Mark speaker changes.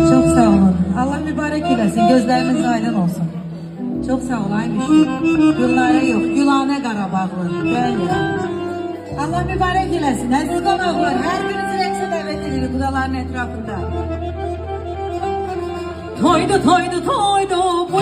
Speaker 1: Çok sağ olun. Allah mübarek eylesin. Gözleriniz aydın olsun. Çok sağ ol Aymış. Gülnare yok. Gülhane Qarabağlı. Böyle. Allah mübarek eylesin. Əziz qonaqlar, hər birinizi rəqsə dəvət edirik budaların ətrafında. Toydu, toydu, toydu, bu